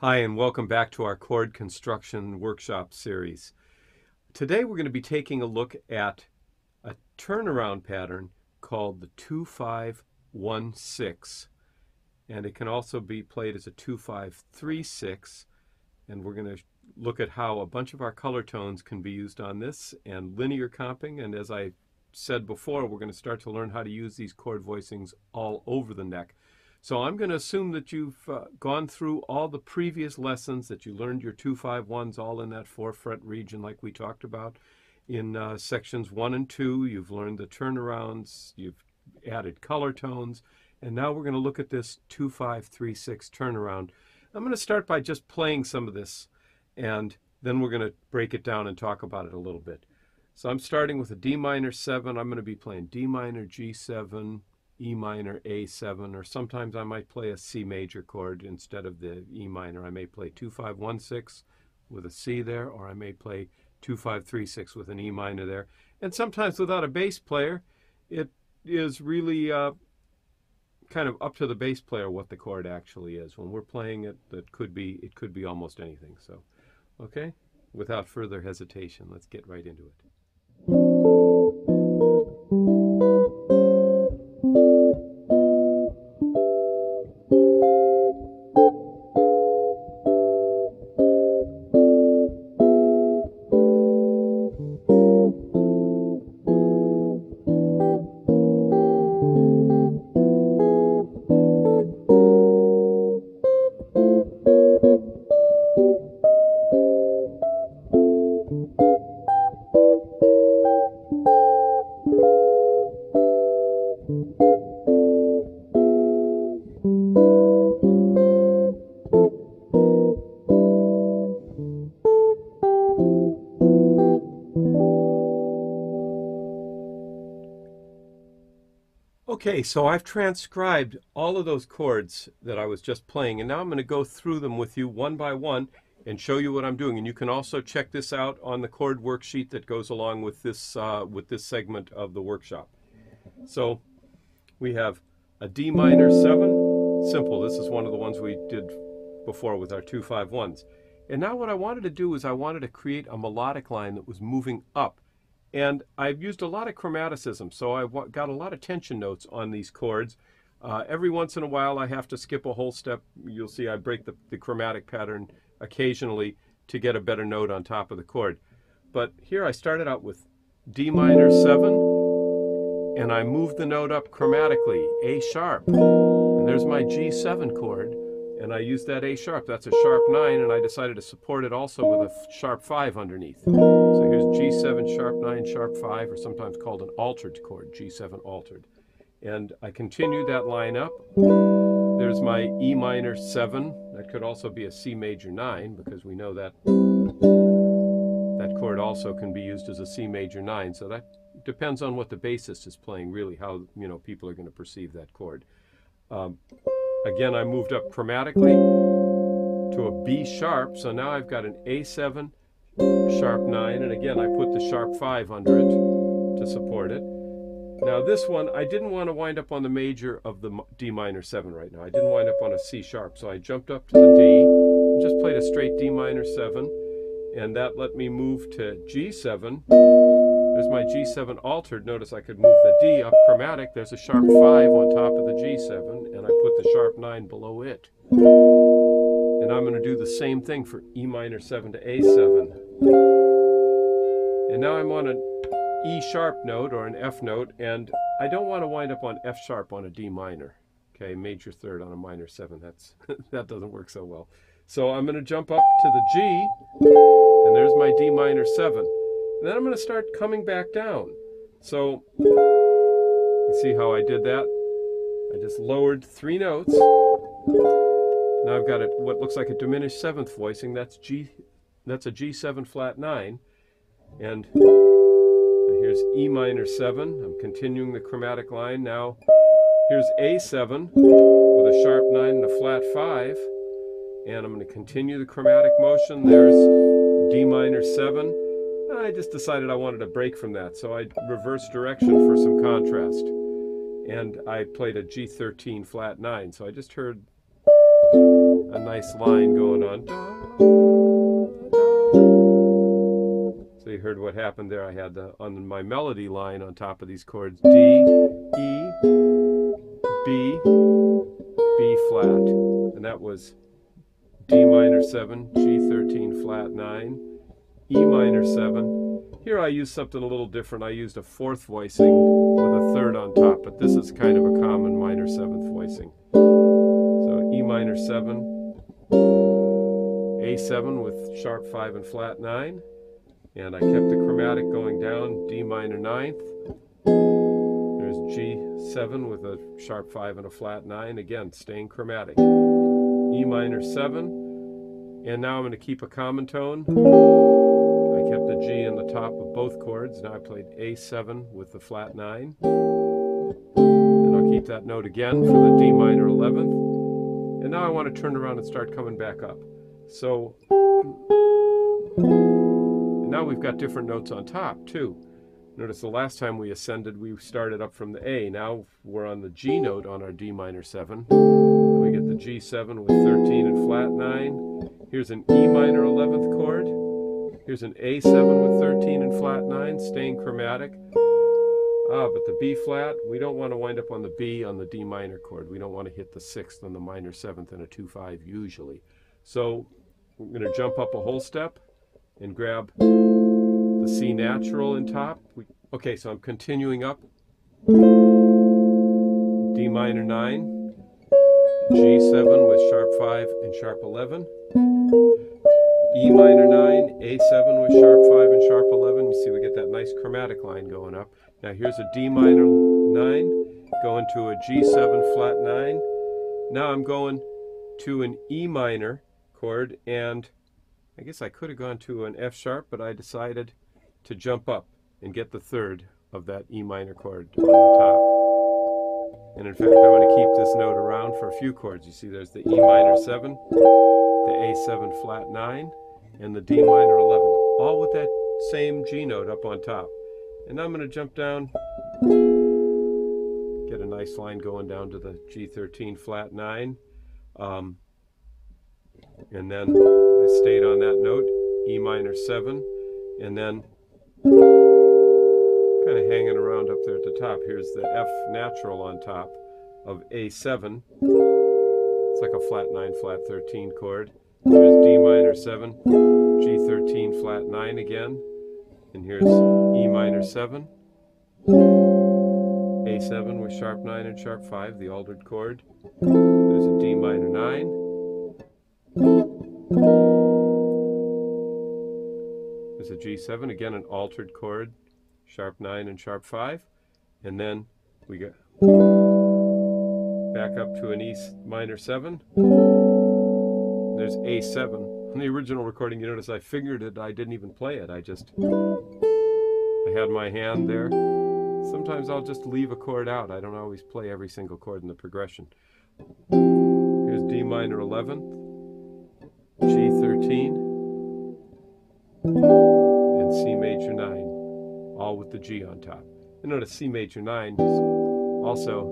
Hi, and welcome back to our chord construction workshop series. Today we're going to be taking a look at a turnaround pattern called the 2-5-1-6, and it can also be played as a 2-5-3-6, and we're going to look at how a bunch of our color tones can be used on this and linear comping, and as I said before, we're going to start to learn how to use these chord voicings all over the neck. So I'm going to assume that you've gone through all the previous lessons, that you learned your 2-5-1s all in that 4-fret region like we talked about in sections 1 and 2. You've learned the turnarounds, you've added color tones, and now we're going to look at this 2-5-3-6 turnaround. I'm going to start by just playing some of this, and then we're going to break it down and talk about it a little bit. So I'm starting with a D minor 7. I'm going to be playing D minor, G7, E minor, A7, or sometimes I might play a C major chord instead of the E minor. I may play 2-5-1-6 with a C there, or I may play 2-5-3-6 with an E minor there. And sometimes without a bass player, it is really kind of up to the bass player what the chord actually is. When we're playing it, it could be almost anything. So, okay, without further hesitation, let's get right into it. Okay, so I've transcribed all of those chords that I was just playing, and now I'm going to go through them with you one by one and show you what I'm doing. And you can also check this out on the chord worksheet that goes along with this segment of the workshop. So we have a D minor 7, simple. This is one of the ones we did before with our 2-5-1s. And now what I wanted to do is I wanted to create a melodic line that was moving up. And I've used a lot of chromaticism, so I've got a lot of tension notes on these chords. Every once in a while I have to skip a whole step. You'll see I break the chromatic pattern occasionally to get a better note on top of the chord. But here I started out with D minor 7, and I moved the note up chromatically, A sharp. And there's my G7 chord, and I used that A sharp. That's a sharp 9, and I decided to support it also with a sharp 5 underneath. So here's G7, sharp 9, sharp 5, or sometimes called an altered chord, G7 altered. And I continue that line up. There's my E minor 7. That could also be a C major 9, because we know that that chord also can be used as a C major 9. So that depends on what the bassist is playing, really, how people are going to perceive that chord. Again, I moved up chromatically to a B sharp, so now I've got an A7, sharp 9, and again I put the sharp 5 under it to support it. Now this one, I didn't want to wind up on the major of the D minor 7 right now. I didn't wind up on a C sharp, so I jumped up to the D and just played a straight D minor 7, and that let me move to G7. There's my G7 altered. Notice I could move the D up chromatic. There's a sharp 5 on top of the G7, and I put the sharp 9 below it. And I'm going to do the same thing for E minor 7 to A7. And now I'm on an E sharp note or an F note, and I don't want to wind up on F sharp on a D minor. Okay, major third on a minor 7. That doesn't work so well. So I'm going to jump up to the G, and there's my D minor 7. And then I'm going to start coming back down. So you see how I did that? I just lowered 3 notes. Now I've got what looks like a diminished 7th voicing. That's a G7 flat 9. And here's E minor 7. I'm continuing the chromatic line. Now here's A7 with a sharp 9 and a flat 5. And I'm going to continue the chromatic motion. There's D minor 7. I just decided I wanted a break from that, so I reversed direction for some contrast. And I played a G13 flat 9, so I just heard a nice line going on. So you heard what happened there. I had on my melody line on top of these chords, D, E, B, B flat, and that was D minor 7, G13 flat 9, E minor 7. Here I used something a little different. I used a fourth voicing with a third on top, but this is kind of a common minor 7th voicing. So E minor 7, A7 with sharp 5 and flat 9, and I kept the chromatic going down, D minor 9th. There's G7 with a sharp 5 and a flat 9, again staying chromatic. E minor 7, and now I'm going to keep a common tone. I kept the G in the top of both chords. Now I played A7 with the flat 9. And I'll keep that note again for the D minor 11th. And now I want to turn around and start coming back up. So now we've got different notes on top too. Notice the last time we ascended, we started up from the A. Now we're on the G note on our D minor 7. We get the G7 with 13 and flat 9. Here's an E minor 11th chord. Here's an A7 with 13 and flat 9, staying chromatic. But the B flat, we don't want to wind up on the B on the D minor chord. We don't want to hit the 6th on the minor 7th and a 2-5 usually. So we're going to jump up a whole step and grab the C natural in top. Okay, so I'm continuing up. D minor 9, G7 with sharp 5 and sharp 11. E minor 9, A7 with sharp 5 and sharp 11. You see we get that nice chromatic line going up. Now here's a D minor 9, going to a G7 flat 9. Now I'm going to an E minor chord, and I guess I could have gone to an F sharp, but I decided to jump up and get the third of that E minor chord on the top. And in fact, I want to keep this note around for a few chords. You see there's the E minor 7, the A7 flat 9, and the D minor 11, all with that same G note up on top. And now I'm going to jump down, get a nice line going down to the G13 flat 9, and then I stayed on that note, E minor 7, and then kind of hanging around up there at the top. Here's the F natural on top of A7. It's like a flat 9, flat 13 chord. Here's D minor 7, G13 flat 9 again, and here's E minor 7, A7 with sharp 9 and sharp 5, the altered chord. There's a D minor 9, there's a G7, again an altered chord, sharp 9 and sharp 5, and then we get back up to an E minor 7. There's A7. On the original recording, you notice I fingered it. I didn't even play it. I had my hand there. Sometimes I'll just leave a chord out. I don't always play every single chord in the progression. Here's D minor 11th, G13, and C major 9, all with the G on top. And notice C major 9 is also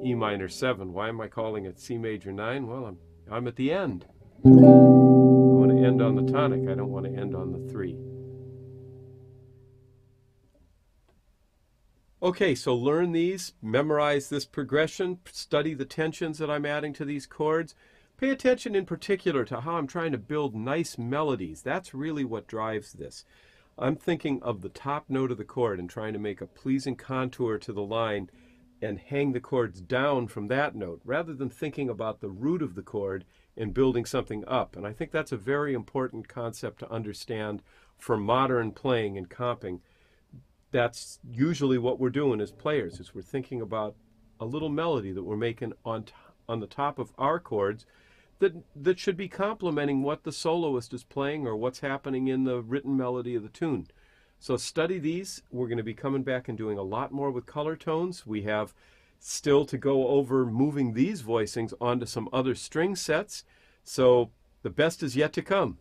E minor 7. Why am I calling it C major 9? Well, I'm at the end. I want to end on the tonic. I don't want to end on the 3. Okay, so learn these, memorize this progression, study the tensions that I'm adding to these chords. Pay attention in particular to how I'm trying to build nice melodies. That's really what drives this. I'm thinking of the top note of the chord and trying to make a pleasing contour to the line and hang the chords down from that note, rather than thinking about the root of the chord and building something up. And I think that's a very important concept to understand for modern playing and comping. That's usually what we're doing as players, is we're thinking about a little melody that we're making on the top of our chords that should be complementing what the soloist is playing or what's happening in the written melody of the tune. So study these. We're going to be coming back and doing a lot more with color tones. We have still to go over moving these voicings onto some other string sets. So the best is yet to come.